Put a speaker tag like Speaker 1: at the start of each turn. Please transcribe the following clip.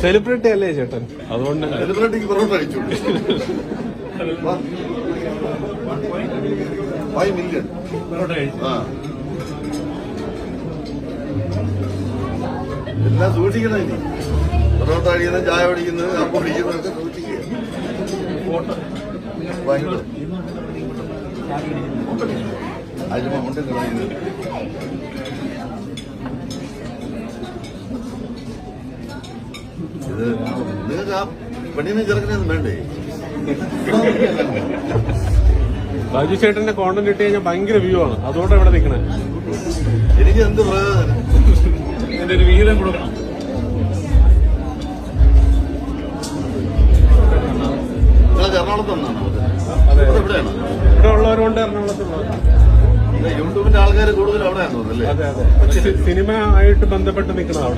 Speaker 1: Celebrity അല്ലേ ചേട്ടൻ? അതുകൊണ്ട്
Speaker 2: സെലിബ്രിറ്റിക്ക് പൊറോട്ട അടിച്ചു. 5 million. എല്ലാം സൂക്ഷിക്കണം. ഇനി പൊറോട്ട അടിക്കുന്നത്, ചായ പിടിക്കുന്നത്, അപ്പം പിടിക്കുന്നതൊക്കെ സൂക്ഷിക്കുക. അതിലും അമൗണ്ട് കളയുന്നത്. ഇത് നിങ്ങൾക്ക് ആ പെണ്ണിനെ ചെറുക്കനെയൊന്നും വേണ്ടേ?
Speaker 1: ബാജു ചേട്ടന്റെ കോണ്ടന്റ് ഇട്ട് കഴിഞ്ഞാൽ ഭയങ്കര വ്യൂ ആണ്. അതുകൊണ്ടാണ് ഇവിടെ നിൽക്കണേ.
Speaker 2: എനിക്ക് എന്ത് പ്രയോജനം?
Speaker 3: എന്റെ ഒരു വിഹിതം കൊടുക്കണം.
Speaker 2: നിങ്ങൾക്ക് എറണാകുളത്തൊന്നാണോ? എവിടെയാണ്?
Speaker 1: ഇവിടെ ഉള്ളവരുകൊണ്ട് എറണാകുളത്തുള്ളത്.
Speaker 2: യൂട്യൂബിന്റെ ആൾക്കാർ കൂടുതൽ അവിടെയാണെന്ന് തോന്നുന്നല്ലേ?
Speaker 1: അതെ അതെ. സിനിമ ആയിട്ട് ബന്ധപ്പെട്ട് നിൽക്കണം അവിടെ.